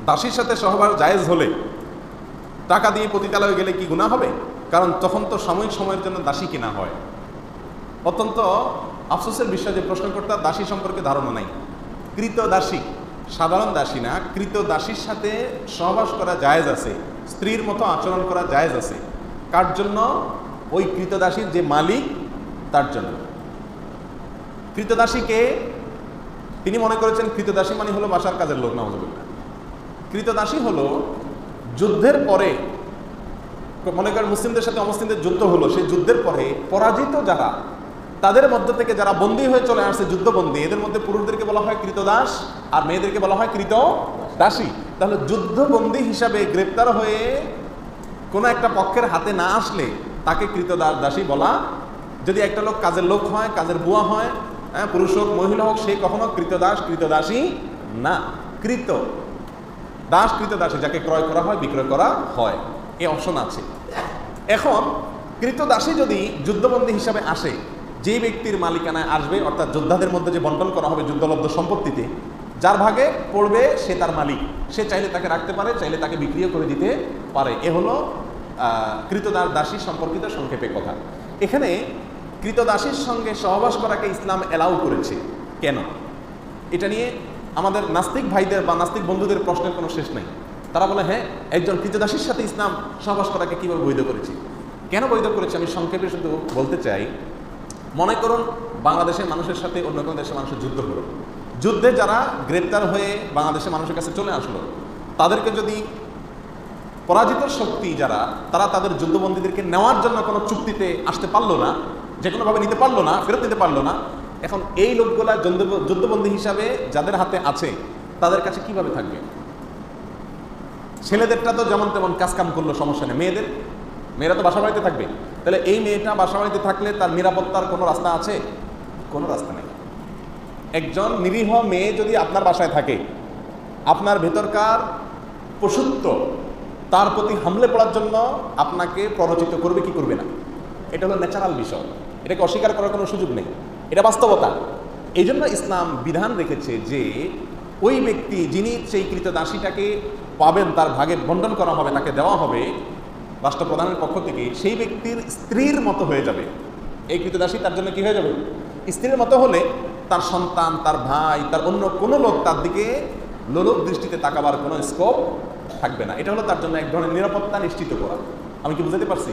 দাসীর সাথে সহবাস জায়েজ হলে টাকা দিয়ে পতিতালয়ে গেলে কি গুনাহ হবে? কারণ তখন তো সাময়িক সময়ের জন্য দাসী কিনা হয়। অত্যন্ত আফসোসের বিষয় যে প্রশ্নকর্তার দাসী সম্পর্কে ধারণা নাই। কৃত দাসী, সাধারণ দাসী না, কৃত দাসীর সাথে সহবাস করা জায়েজ আছে, স্ত্রীর মতো আচরণ করা জায়েজ আছে। কার জন্য? ওই কৃতদাসীর যে মালিক তার জন্য। কৃতদাসীকে তিনি মনে করেছেন কৃতদাসী মানে হলো বাসার কাজের লোক। নাউযুবিল্লাহ। কৃতদাসী হলো যুদ্ধের পরে, মনে করেন মুসলিমদের সাথে অমুসলিমদের যুদ্ধ হলো, সেই যুদ্ধের পরে পরাজিত যারা, তাদের মধ্য থেকে যারা বন্দী হয়ে চলে আসছে, যুদ্ধবন্দী, এদের মধ্যে পুরুষদেরকে বলা হয় কৃতদাস আর মেয়েদেরকে বলা হয় কৃতদাসী। তাহলে যুদ্ধবন্দী হিসাবে গ্রেপ্তার হয়ে কোনো একটা পক্ষের হাতে না আসলে তাকে কৃতদাসী বলা। যদি একটা লোক কাজের লোক হয়, কাজের বুয়া হয়, পুরুষ হোক মহিলা হোক, সে কখনো কৃতদাসী না। কৃত দাস, কৃতদাসী যাকে ক্রয় করা হয়, বিক্রয় করা হয়, এই অপশন আছে। এখন কৃতদাসী যদি যুদ্ধবন্দী হিসাবে আসে, যে ব্যক্তির মালিকানায় আসবে, অর্থাৎ যোদ্ধাদের মধ্যে যে বন্টন করা হবে যুদ্ধলব্ধ সম্পত্তিতে, যার ভাগে পড়বে সে তার মালিক। সে চাইলে তাকে রাখতে পারে, চাইলে তাকে বিক্রিও করে দিতে পারে। এ হলো কৃতদাসী সম্পর্কিত সংক্ষেপে কথা। এখানে কৃতদাসীর সঙ্গে সহবাস করাকে ইসলাম অ্যালাউ করেছে কেন? এটা নিয়ে আমাদের নাস্তিক ভাইদের বা নাস্তিক বন্ধুদের প্রশ্নের কোনো শেষ নেই। তারা বলে, হ্যাঁ, একজন কৃতদাসীর সাথে ইসলাম সহবাস করাকে কীভাবে বৈধ করেছে? কেন বৈধ করেছে আমি সংক্ষেপে শুধু বলতে চাই। মনে করুন বাংলাদেশের মানুষের সাথে অন্য কোনো দেশের মানুষের যুদ্ধ হলো, যুদ্ধে যারা গ্রেপ্তার হয়ে বাংলাদেশের মানুষের কাছে চলে আসলো, তাদেরকে যদি পরাজিত শক্তি যারা, তারা তাদের যুদ্ধবন্দীদেরকে নেওয়ার জন্য কোনো চুক্তিতে আসতে পারলো না, যে কোনোভাবে নিতে পারলো না, ফেরত নিতে পারলো না, এখন এই লোকগুলা যুদ্ধবন্দী হিসাবে যাদের হাতে আছে তাদের কাছে কিভাবে থাকবে? ছেলেদেরটা তো যেমন তেমন কাজকাম করলো, সমস্যা নেই। মেয়েরা তো বাসা বাড়িতে থাকবে। তাহলে এই মেয়েটা বাসা বাড়িতে থাকলে তার নিরাপত্তার কোনো রাস্তা আছে? কোনো রাস্তা নেই। একজন নিরীহ মেয়ে যদি আপনার বাসায় থাকে, আপনার ভেতরকার পশুত্ব তার প্রতি হামলে পড়ার জন্য আপনাকে প্ররোচিত করবে কি করবে না, এটা হলো ন্যাচারাল বিষয়। এটাকে অস্বীকার করার কোনো সুযোগ নেই, এটা বাস্তবতা। এই জন্য ইসলাম বিধান রেখেছে যে ওই ব্যক্তি যিনি সেই কৃতদাসীটাকে পাবেন, তার ভাগে বন্টন করা হবে, তাকে দেওয়া হবে রাষ্ট্রপ্রধানের পক্ষ থেকে, সেই ব্যক্তির স্ত্রীর মতো হয়ে যাবে। এই কৃতদাসী তার জন্য কি হয়ে যাবে? স্ত্রীর মতো হলে তার সন্তান, তার ভাই, তার অন্য কোনো লোক তার দিকে লোলুপ দৃষ্টিতে তাকাবার কোনো স্কোপ থাকবে না। এটা হলো তার জন্য এক ধরনের নিরাপত্তা নিশ্চিত করা। আমি কি বুঝাতে পারছি?